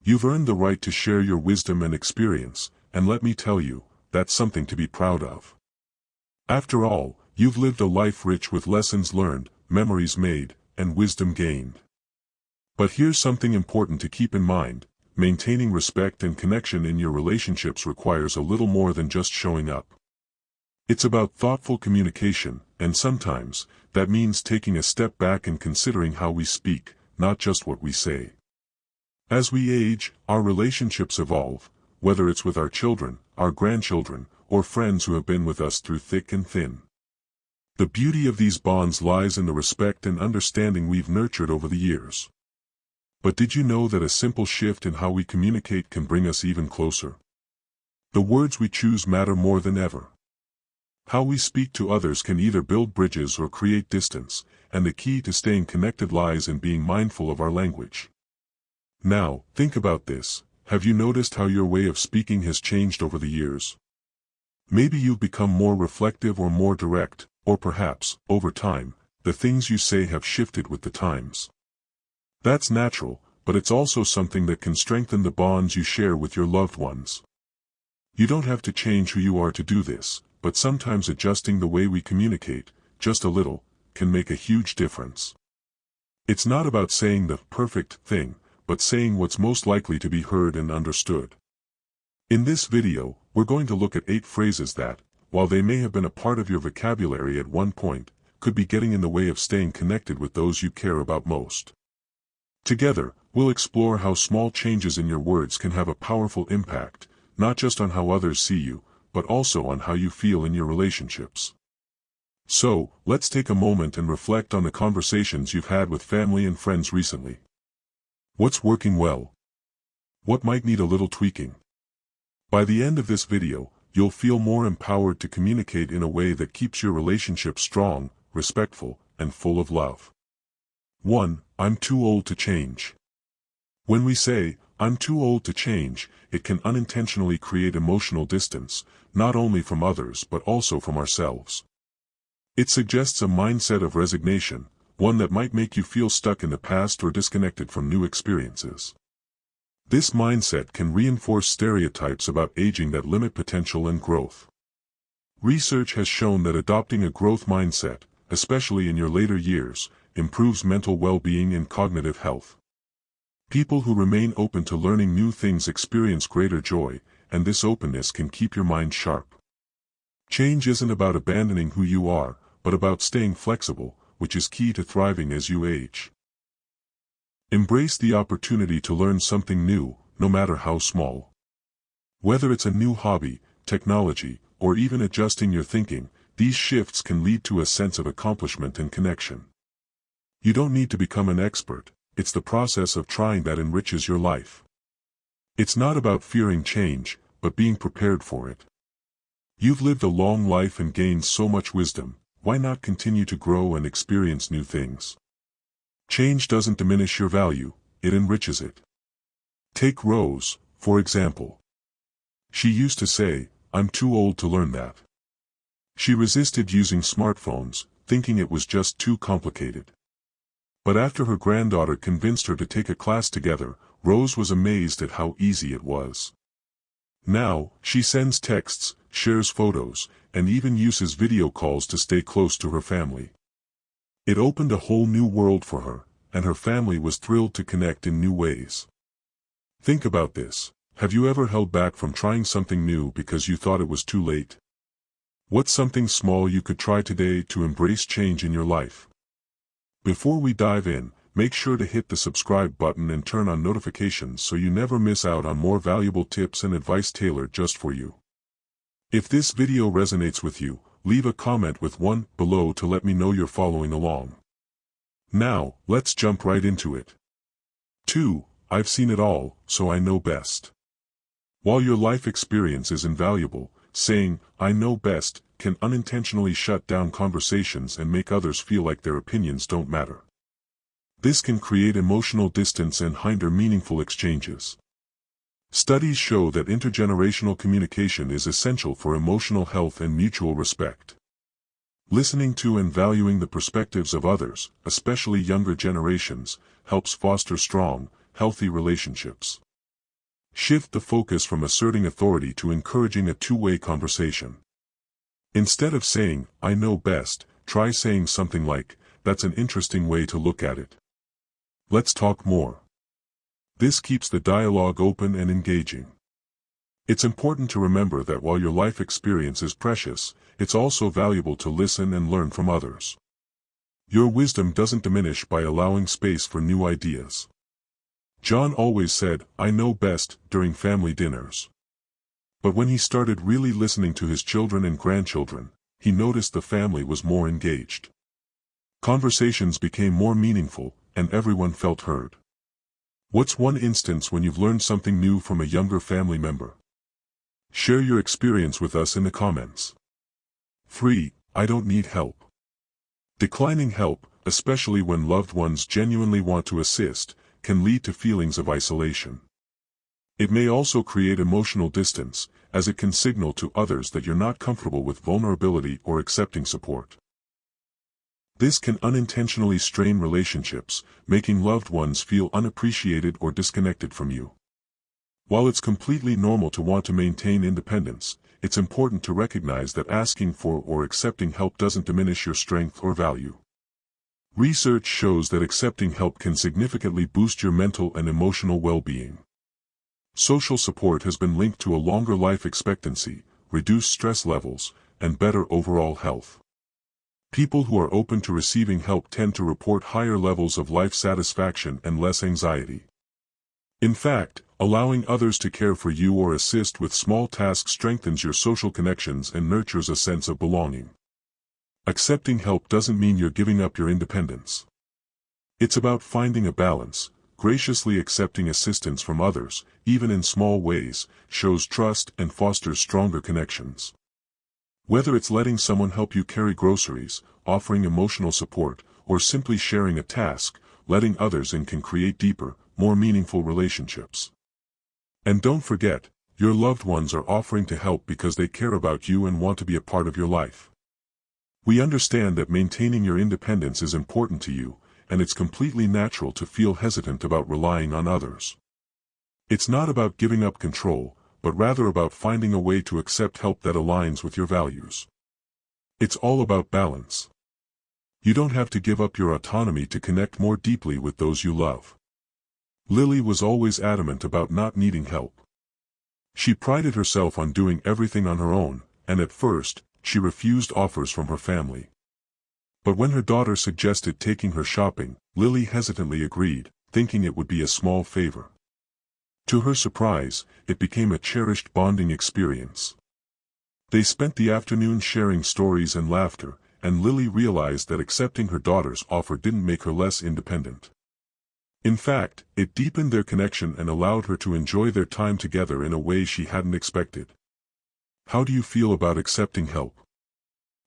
You've earned the right to share your wisdom and experience, and let me tell you, that's something to be proud of. After all, you've lived a life rich with lessons learned, memories made, and wisdom gained. But here's something important to keep in mind: maintaining respect and connection in your relationships requires a little more than just showing up. It's about thoughtful communication, and sometimes, that means taking a step back and considering how we speak, not just what we say. As we age, our relationships evolve, whether it's with our children, our grandchildren, or friends who have been with us through thick and thin. The beauty of these bonds lies in the respect and understanding we've nurtured over the years. But did you know that a simple shift in how we communicate can bring us even closer? The words we choose matter more than ever. How we speak to others can either build bridges or create distance, and the key to staying connected lies in being mindful of our language. Now, think about this: have you noticed how your way of speaking has changed over the years? Maybe you've become more reflective or more direct, or perhaps, over time, the things you say have shifted with the times. That's natural, but it's also something that can strengthen the bonds you share with your loved ones. You don't have to change who you are to do this, but sometimes adjusting the way we communicate, just a little, can make a huge difference. It's not about saying the perfect thing, but saying what's most likely to be heard and understood. In this video, we're going to look at 8 phrases that, while they may have been a part of your vocabulary at one point, could be getting in the way of staying connected with those you care about most. Together, we'll explore how small changes in your words can have a powerful impact, not just on how others see you, but also on how you feel in your relationships. So, let's take a moment and reflect on the conversations you've had with family and friends recently. What's working well? What might need a little tweaking? By the end of this video, you'll feel more empowered to communicate in a way that keeps your relationship strong, respectful, and full of love. 1. I'm too old to change. When we say, "I'm too old to change," it can unintentionally create emotional distance, not only from others but also from ourselves. It suggests a mindset of resignation, one that might make you feel stuck in the past or disconnected from new experiences. This mindset can reinforce stereotypes about aging that limit potential and growth. Research has shown that adopting a growth mindset, especially in your later years, improves mental well-being and cognitive health. People who remain open to learning new things experience greater joy, and this openness can keep your mind sharp. Change isn't about abandoning who you are, but about staying flexible, which is key to thriving as you age. Embrace the opportunity to learn something new, no matter how small. Whether it's a new hobby, technology, or even adjusting your thinking, these shifts can lead to a sense of accomplishment and connection. You don't need to become an expert, it's the process of trying that enriches your life. It's not about fearing change, but being prepared for it. You've lived a long life and gained so much wisdom, why not continue to grow and experience new things? Change doesn't diminish your value, it enriches it. Take Rose, for example. She used to say, "I'm too old to learn that." She resisted using smartphones, thinking it was just too complicated. But after her granddaughter convinced her to take a class together, Rose was amazed at how easy it was. Now, she sends texts, shares photos, and even uses video calls to stay close to her family. It opened a whole new world for her, and her family was thrilled to connect in new ways. Think about this: have you ever held back from trying something new because you thought it was too late? What's something small you could try today to embrace change in your life? Before we dive in, make sure to hit the subscribe button and turn on notifications so you never miss out on more valuable tips and advice tailored just for you. If this video resonates with you, leave a comment with one below to let me know you're following along. Now, let's jump right into it. 2. I've seen it all, so I know best. While your life experience is invaluable, saying, "I know best," can unintentionally shut down conversations and make others feel like their opinions don't matter. This can create emotional distance and hinder meaningful exchanges. Studies show that intergenerational communication is essential for emotional health and mutual respect. Listening to and valuing the perspectives of others, especially younger generations, helps foster strong, healthy relationships. Shift the focus from asserting authority to encouraging a two-way conversation. Instead of saying, "I know best," try saying something like, "That's an interesting way to look at it. Let's talk more." This keeps the dialogue open and engaging. It's important to remember that while your life experience is precious, it's also valuable to listen and learn from others. Your wisdom doesn't diminish by allowing space for new ideas. John always said, "I know best," during family dinners. But when he started really listening to his children and grandchildren, he noticed the family was more engaged. Conversations became more meaningful, and everyone felt heard. What's one instance when you've learned something new from a younger family member? Share your experience with us in the comments. 3. I don't need help. Declining help, especially when loved ones genuinely want to assist, can lead to feelings of isolation. It may also create emotional distance, as it can signal to others that you're not comfortable with vulnerability or accepting support. This can unintentionally strain relationships, making loved ones feel unappreciated or disconnected from you. While it's completely normal to want to maintain independence, it's important to recognize that asking for or accepting help doesn't diminish your strength or value. Research shows that accepting help can significantly boost your mental and emotional well-being. Social support has been linked to a longer life expectancy, reduced stress levels, and better overall health. People who are open to receiving help tend to report higher levels of life satisfaction and less anxiety. In fact, allowing others to care for you or assist with small tasks strengthens your social connections and nurtures a sense of belonging. Accepting help doesn't mean you're giving up your independence. It's about finding a balance. Graciously accepting assistance from others, even in small ways, shows trust and fosters stronger connections. Whether it's letting someone help you carry groceries, offering emotional support, or simply sharing a task, letting others in can create deeper, more meaningful relationships. And don't forget, your loved ones are offering to help because they care about you and want to be a part of your life. We understand that maintaining your independence is important to you, and it's completely natural to feel hesitant about relying on others. It's not about giving up control, but rather about finding a way to accept help that aligns with your values. It's all about balance. You don't have to give up your autonomy to connect more deeply with those you love. Lily was always adamant about not needing help. She prided herself on doing everything on her own, and at first, she refused offers from her family. But when her daughter suggested taking her shopping, Lily hesitantly agreed, thinking it would be a small favor. To her surprise, it became a cherished bonding experience. They spent the afternoon sharing stories and laughter, and Lily realized that accepting her daughter's offer didn't make her less independent. In fact, it deepened their connection and allowed her to enjoy their time together in a way she hadn't expected. How do you feel about accepting help?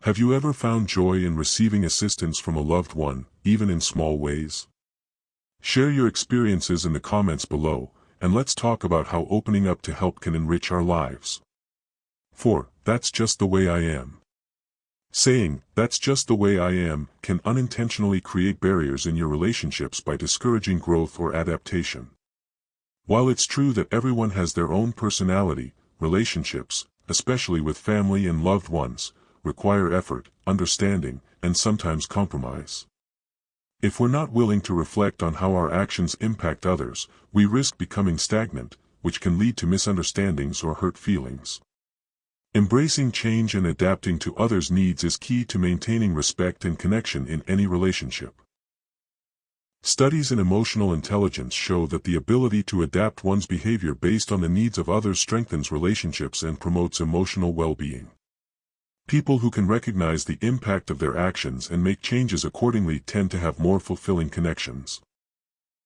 Have you ever found joy in receiving assistance from a loved one, even in small ways? Share your experiences in the comments below, and let's talk about how opening up to help can enrich our lives. 4. That's just the way I am. Saying, "That's just the way I am," can unintentionally create barriers in your relationships by discouraging growth or adaptation. While it's true that everyone has their own personality, relationships, especially with family and loved ones, require effort, understanding, and sometimes compromise. If we're not willing to reflect on how our actions impact others, we risk becoming stagnant, which can lead to misunderstandings or hurt feelings. Embracing change and adapting to others' needs is key to maintaining respect and connection in any relationship. Studies in emotional intelligence show that the ability to adapt one's behavior based on the needs of others strengthens relationships and promotes emotional well-being. People who can recognize the impact of their actions and make changes accordingly tend to have more fulfilling connections.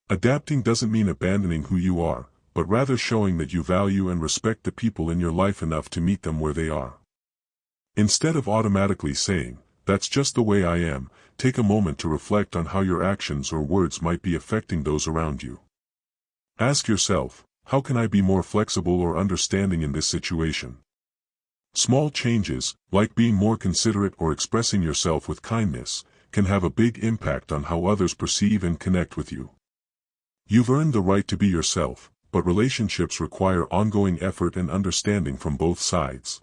Adapting doesn't mean abandoning who you are, but rather showing that you value and respect the people in your life enough to meet them where they are. Instead of automatically saying, "That's just the way I am," take a moment to reflect on how your actions or words might be affecting those around you. Ask yourself, how can I be more flexible or understanding in this situation? Small changes, like being more considerate or expressing yourself with kindness, can have a big impact on how others perceive and connect with you. You've earned the right to be yourself, but relationships require ongoing effort and understanding from both sides.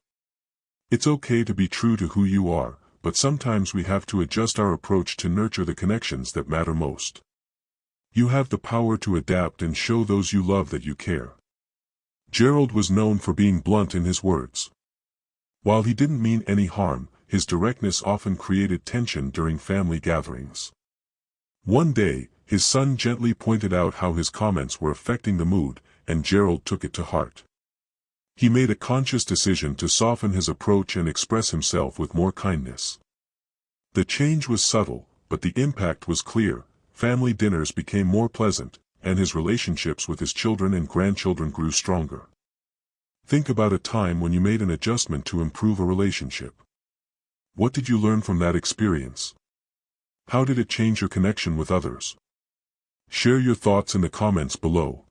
It's okay to be true to who you are, but sometimes we have to adjust our approach to nurture the connections that matter most. You have the power to adapt and show those you love that you care. Gerald was known for being blunt in his words. While he didn't mean any harm, his directness often created tension during family gatherings. One day, his son gently pointed out how his comments were affecting the mood, and Gerald took it to heart. He made a conscious decision to soften his approach and express himself with more kindness. The change was subtle, but the impact was clear. Family dinners became more pleasant, and his relationships with his children and grandchildren grew stronger. Think about a time when you made an adjustment to improve a relationship. What did you learn from that experience? How did it change your connection with others? Share your thoughts in the comments below.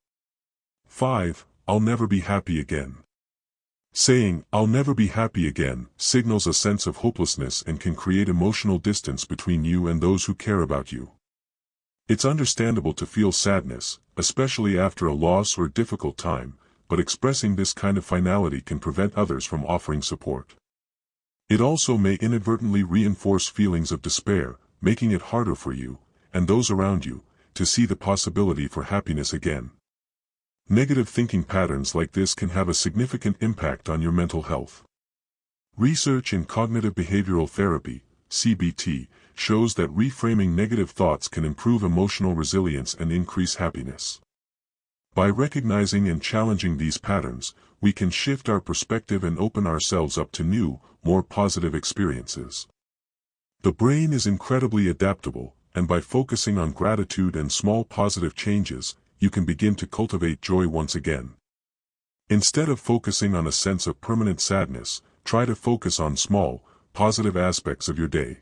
5. I'll never be happy again. Saying, "I'll never be happy again," signals a sense of hopelessness and can create emotional distance between you and those who care about you. It's understandable to feel sadness, especially after a loss or difficult time, but expressing this kind of finality can prevent others from offering support. It also may inadvertently reinforce feelings of despair, making it harder for you, and those around you, to see the possibility for happiness again. Negative thinking patterns like this can have a significant impact on your mental health. Research in cognitive behavioral therapy, CBT, shows that reframing negative thoughts can improve emotional resilience and increase happiness. By recognizing and challenging these patterns, we can shift our perspective and open ourselves up to new, more positive experiences. The brain is incredibly adaptable, and by focusing on gratitude and small positive changes, you can begin to cultivate joy once again. Instead of focusing on a sense of permanent sadness, try to focus on small, positive aspects of your day.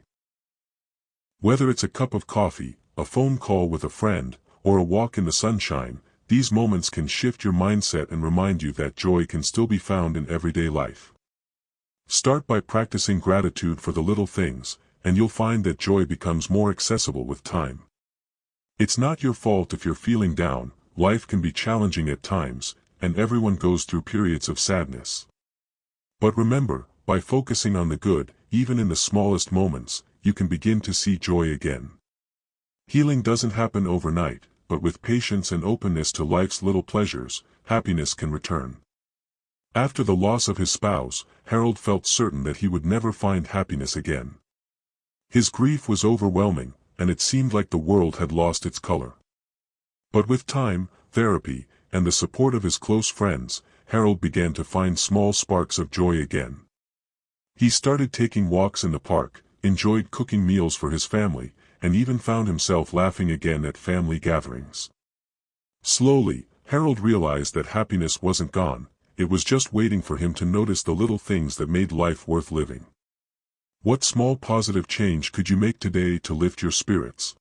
Whether it's a cup of coffee, a phone call with a friend, or a walk in the sunshine, these moments can shift your mindset and remind you that joy can still be found in everyday life. Start by practicing gratitude for the little things, and you'll find that joy becomes more accessible with time. It's not your fault if you're feeling down. Life can be challenging at times, and everyone goes through periods of sadness. But remember, by focusing on the good, even in the smallest moments, you can begin to see joy again. Healing doesn't happen overnight, but with patience and openness to life's little pleasures, happiness can return. After the loss of his spouse, Harold felt certain that he would never find happiness again. His grief was overwhelming, and it seemed like the world had lost its color. But with time, therapy, and the support of his close friends, Harold began to find small sparks of joy again. He started taking walks in the park, enjoyed cooking meals for his family, and even found himself laughing again at family gatherings. Slowly, Harold realized that happiness wasn't gone, it was just waiting for him to notice the little things that made life worth living. What small positive change could you make today to lift your spirits?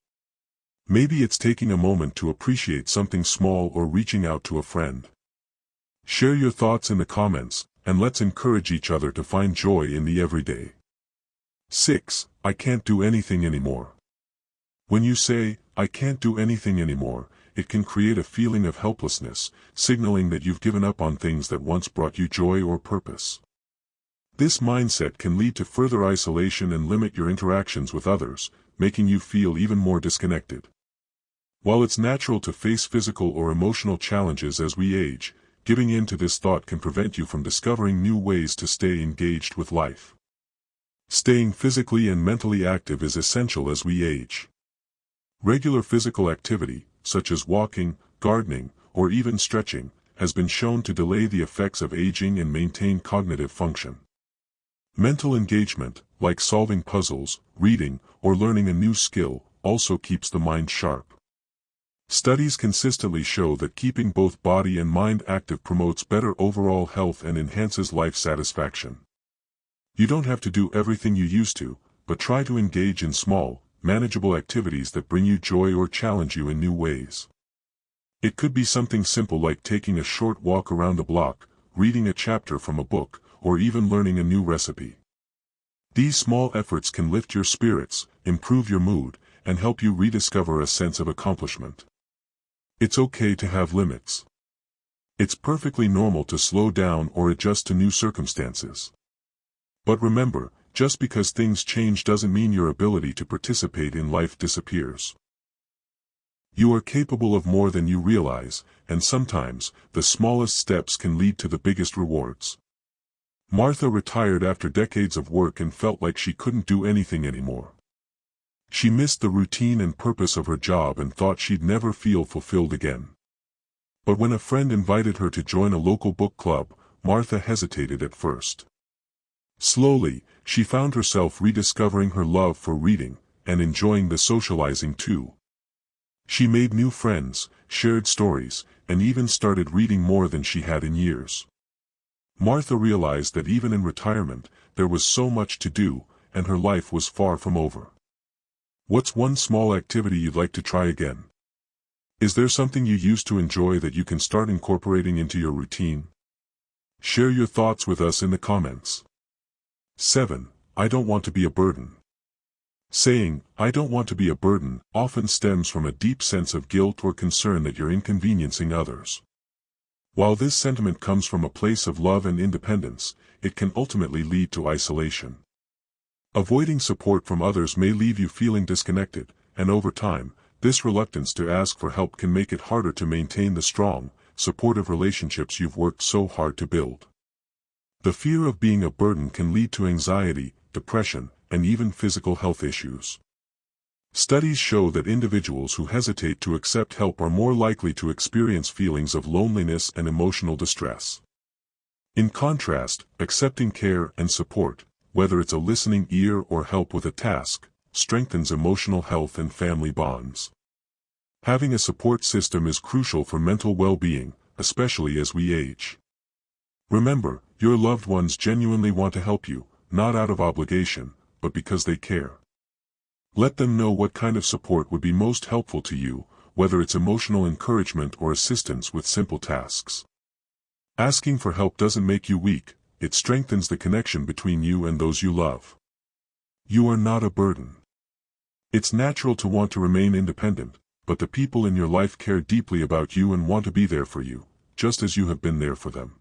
Maybe it's taking a moment to appreciate something small or reaching out to a friend. Share your thoughts in the comments, and let's encourage each other to find joy in the everyday. 6. I can't do anything anymore. When you say, "I can't do anything anymore," it can create a feeling of helplessness, signaling that you've given up on things that once brought you joy or purpose. This mindset can lead to further isolation and limit your interactions with others, making you feel even more disconnected. While it's natural to face physical or emotional challenges as we age, giving in to this thought can prevent you from discovering new ways to stay engaged with life. Staying physically and mentally active is essential as we age. Regular physical activity, such as walking, gardening, or even stretching, has been shown to delay the effects of aging and maintain cognitive function. Mental engagement, like solving puzzles, reading, or learning a new skill, also keeps the mind sharp. Studies consistently show that keeping both body and mind active promotes better overall health and enhances life satisfaction. You don't have to do everything you used to, but try to engage in small, manageable activities that bring you joy or challenge you in new ways. It could be something simple like taking a short walk around the block, reading a chapter from a book, or even learning a new recipe. These small efforts can lift your spirits, improve your mood, and help you rediscover a sense of accomplishment. It's okay to have limits. It's perfectly normal to slow down or adjust to new circumstances. But remember, just because things change doesn't mean your ability to participate in life disappears. You are capable of more than you realize, and sometimes, the smallest steps can lead to the biggest rewards. Martha retired after decades of work and felt like she couldn't do anything anymore. She missed the routine and purpose of her job and thought she'd never feel fulfilled again. But when a friend invited her to join a local book club, Martha hesitated at first. Slowly, she found herself rediscovering her love for reading, and enjoying the socializing too. She made new friends, shared stories, and even started reading more than she had in years. Martha realized that even in retirement, there was so much to do, and her life was far from over. What's one small activity you'd like to try again? Is there something you used to enjoy that you can start incorporating into your routine? Share your thoughts with us in the comments. 7. I don't want to be a burden. Saying, "I don't want to be a burden," often stems from a deep sense of guilt or concern that you're inconveniencing others. While this sentiment comes from a place of love and independence, it can ultimately lead to isolation. Avoiding support from others may leave you feeling disconnected, and over time, this reluctance to ask for help can make it harder to maintain the strong, supportive relationships you've worked so hard to build. The fear of being a burden can lead to anxiety, depression, and even physical health issues. Studies show that individuals who hesitate to accept help are more likely to experience feelings of loneliness and emotional distress. In contrast, accepting care and support, whether it's a listening ear or help with a task, strengthens emotional health and family bonds. Having a support system is crucial for mental well-being, especially as we age. Remember, your loved ones genuinely want to help you, not out of obligation, but because they care. Let them know what kind of support would be most helpful to you, whether it's emotional encouragement or assistance with simple tasks. Asking for help doesn't make you weak, it strengthens the connection between you and those you love. You are not a burden. It's natural to want to remain independent, but the people in your life care deeply about you and want to be there for you, just as you have been there for them.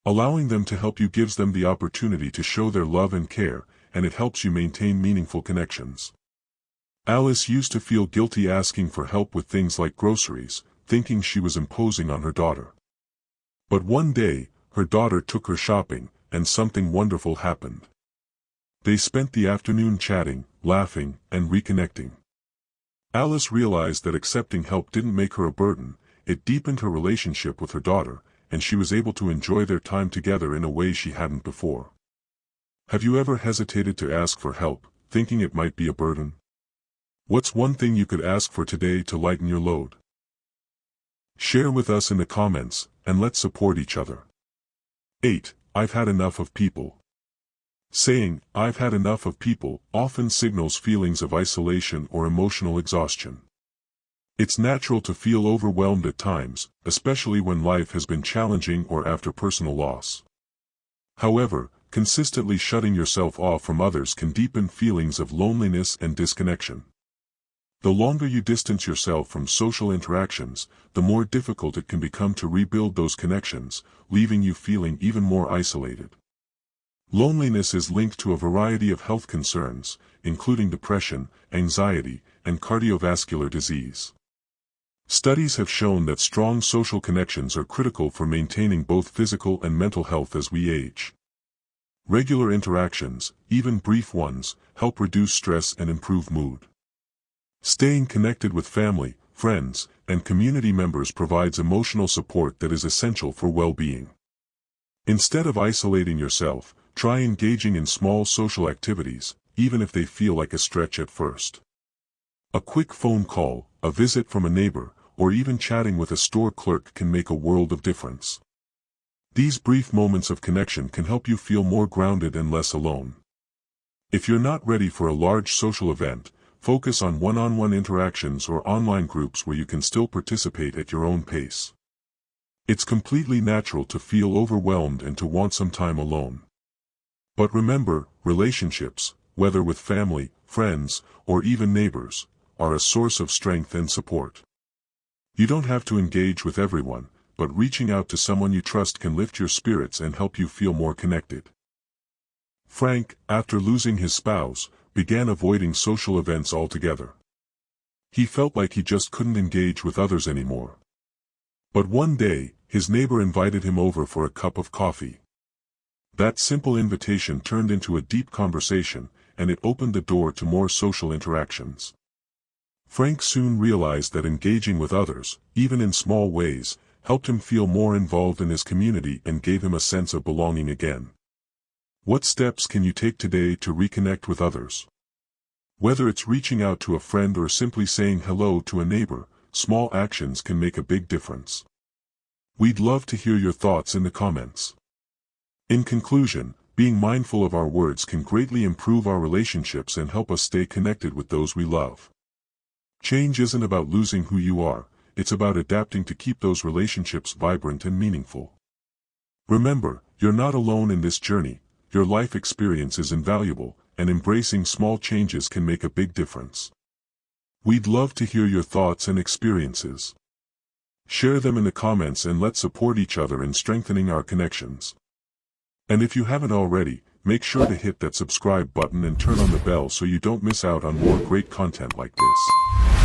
Allowing them to help you gives them the opportunity to show their love and care, and it helps you maintain meaningful connections. Alice used to feel guilty asking for help with things like groceries, thinking she was imposing on her daughter. But one day, her daughter took her shopping, and something wonderful happened. They spent the afternoon chatting, laughing, and reconnecting. Alice realized that accepting help didn't make her a burden, it deepened her relationship with her daughter, and she was able to enjoy their time together in a way she hadn't before. Have you ever hesitated to ask for help, thinking it might be a burden? What's one thing you could ask for today to lighten your load? Share with us in the comments, and let's support each other. 8. I've had enough of people. Saying, "I've had enough of people," often signals feelings of isolation or emotional exhaustion. It's natural to feel overwhelmed at times, especially when life has been challenging or after personal loss. However, consistently shutting yourself off from others can deepen feelings of loneliness and disconnection. The longer you distance yourself from social interactions, the more difficult it can become to rebuild those connections, leaving you feeling even more isolated. Loneliness is linked to a variety of health concerns, including depression, anxiety, and cardiovascular disease. Studies have shown that strong social connections are critical for maintaining both physical and mental health as we age. Regular interactions, even brief ones, help reduce stress and improve mood. Staying connected with family, friends, and community members provides emotional support that is essential for well-being. Instead of isolating yourself, try engaging in small social activities, even if they feel like a stretch at first. A quick phone call, a visit from a neighbor, or even chatting with a store clerk can make a world of difference. These brief moments of connection can help you feel more grounded and less alone. If you're not ready for a large social event, focus on one-on-one interactions or online groups where you can still participate at your own pace. It's completely natural to feel overwhelmed and to want some time alone. But remember, relationships, whether with family, friends, or even neighbors, are a source of strength and support. You don't have to engage with everyone, but reaching out to someone you trust can lift your spirits and help you feel more connected. Frank, after losing his spouse, began avoiding social events altogether. He felt like he just couldn't engage with others anymore. But one day, his neighbor invited him over for a cup of coffee. That simple invitation turned into a deep conversation, and it opened the door to more social interactions. Frank soon realized that engaging with others, even in small ways, helped him feel more involved in his community and gave him a sense of belonging again. What steps can you take today to reconnect with others? Whether it's reaching out to a friend or simply saying hello to a neighbor, small actions can make a big difference. We'd love to hear your thoughts in the comments. In conclusion, being mindful of our words can greatly improve our relationships and help us stay connected with those we love. Change isn't about losing who you are, it's about adapting to keep those relationships vibrant and meaningful. Remember, you're not alone in this journey, your life experience is invaluable, and embracing small changes can make a big difference. We'd love to hear your thoughts and experiences. Share them in the comments and let's support each other in strengthening our connections. And if you haven't already, make sure to hit that subscribe button and turn on the bell so you don't miss out on more great content like this.